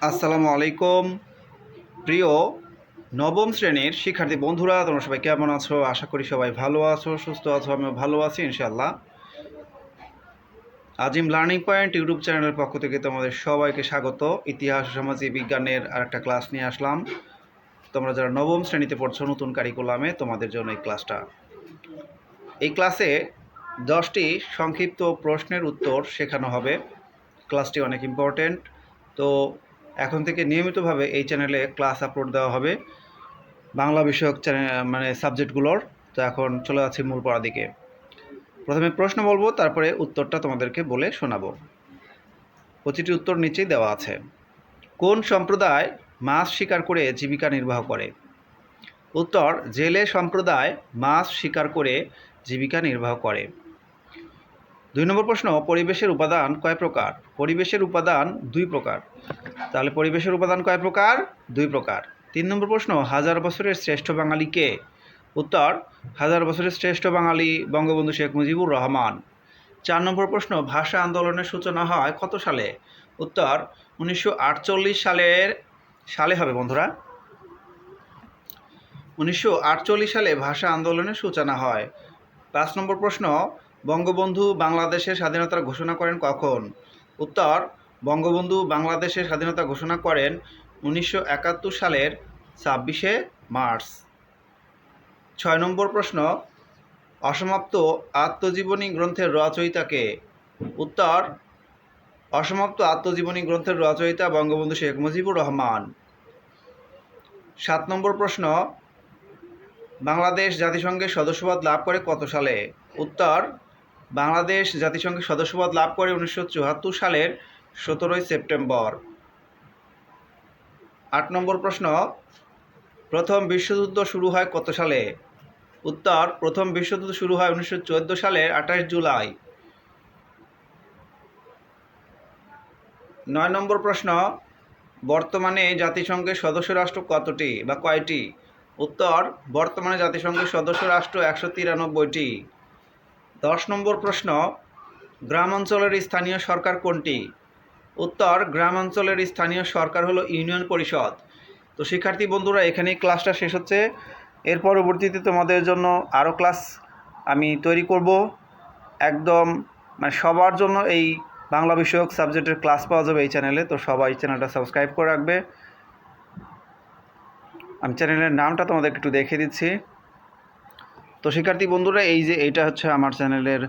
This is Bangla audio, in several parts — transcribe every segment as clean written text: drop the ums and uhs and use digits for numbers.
আসসালামু আলাইকুম। প্রিয় নবম শ্রেণীর শিক্ষার্থী বন্ধুরা, তোমরা সবাই কেমন আছো? আশা করি সবাই ভালো আছো, সুস্থ আছো। আমিও ভালো আছি ইনশাআল্লাহ। আজিম লার্নিং পয়েন্ট ইউটিউব চ্যানেলের পক্ষ থেকে তোমাদের সবাইকে স্বাগত। ইতিহাস ও সামাজিক বিজ্ঞানের আরেকটা ক্লাস নিয়ে আসলাম। তোমরা যারা নবম শ্রেণীতে পড়ছো নতুন কারিকুলামে, তোমাদের জন্য এই ক্লাসটা। এই ক্লাসে 10টি সংক্ষিপ্ত প্রশ্নের উত্তর শেখানো হবে। ক্লাসটি অনেক ইম্পর্টেন্ট। তো এখন থেকে নিয়মিতভাবে এই চ্যানেলে ক্লাস আপলোড দেওয়া হবে বাংলা বিষয়ক সাবজেক্টগুলোর। তো এখন চলে যাচ্ছি মূল পড়ার দিকে। প্রথমে প্রশ্ন বলবো, তারপরে উত্তরটা তোমাদেরকে বলে শোনাবো। প্রতিটি উত্তর নিচেই দেওয়া আছে। কোন সম্প্রদায় মাছ শিকার করে জীবিকা নির্বাহ করে? উত্তর, জেলে সম্প্রদায় মাছ শিকার করে জীবিকা নির্বাহ করে। 2 নম্বর প্রশ্ন, পরিবেশের উপাদান কয় প্রকার? পরিবেশের উপাদান 2 প্রকার। তাহলে পরিবেশের উপাদান কয় প্রকার? 2 প্রকার। 3 নম্বর প্রশ্ন, হাজার বছরের শ্রেষ্ঠ বাঙালি কে? উত্তর, হাজার বছরের শ্রেষ্ঠ বাঙালি বঙ্গবন্ধু শেখ মুজিবুর রহমান। 4 নম্বর প্রশ্ন, ভাষা আন্দোলনের সূচনা হয় কত সালে? উত্তর, 1948 সালে হবে বন্ধুরা। 1948 সালে ভাষা আন্দোলনের সূচনা হয়। 5 নম্বর প্রশ্ন, বঙ্গবন্ধু বাংলাদেশের স্বাধীনতার ঘোষণা করেন কখন? উত্তর, বঙ্গবন্ধু বাংলাদেশের স্বাধীনতা ঘোষণা করেন 1971 সালের 26শে মার্চ। 6 নম্বর প্রশ্ন, অসমাপ্ত আত্মজীবনী গ্রন্থের রচয়িতা কে? উত্তর, অসমাপ্ত আত্মজীবনী গ্রন্থের রচয়িতা বঙ্গবন্ধু শেখ মুজিবুর রহমান। 7 নম্বর প্রশ্ন, বাংলাদেশ জাতিসংঘের সদস্যপদ লাভ করে কত সালে? উত্তর, বাংলাদেশ জাতিসংঘের সদস্যপদ লাভ করে 1974 সালের 17 সেপ্টেম্বর। 8 নম্বর প্রশ্ন, প্রথম বিশ্বযুদ্ধ শুরু হয় কত সালে? উত্তর, প্রথম বিশ্বযুদ্ধ শুরু হয় 1914 সালের 28 জুলাই। 9 নম্বর প্রশ্ন, বর্তমানে জাতিসংঘের সদস্য রাষ্ট্র কতটি বা কয়টি? উত্তর, বর্তমানে জাতিসংঘের সদস্য রাষ্ট্র 193টি। 10 নম্বর প্রশ্ন, গ্রাম অঞ্চলের স্থানীয় সরকার কোনটি? উত্তর, গ্রাম অঞ্চলের স্থানীয় সরকার হলো ইউনিয়ন পরিষদ। তো শিক্ষার্থী বন্ধুরা, এখানেই ক্লাসটা শেষ হচ্ছে। এর পরবর্তীতে তোমাদের জন্য আরও ক্লাস আমি তৈরি করব। একদম সবার জন্য এই বাংলা বিষয়ক সাবজেক্টের ক্লাস পাওয়া যাবে এই চ্যানেলে। তো সবাই চ্যানেলটা সাবস্ক্রাইব করে রাখবে। আমি চ্যানেলের নামটা তোমাদেরকে একটু দেখে দিচ্ছি। তো শিক্ষার্থী বন্ধুরা, এইটা হচ্ছে আমার চ্যানেলের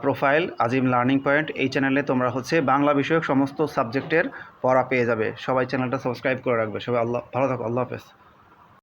প্রোফাইল, আজিম লার্নিং পয়েন্ট। এই চ্যানেলে তোমরা বাংলা বিষয়ক সমস্ত সাবজেক্টের পড়া পেয়ে যাবে। সবাই চ্যানেলটা সাবস্ক্রাইব করে রাখবে। সবাই ভালো থাকো। আল্লাহ হাফেজ।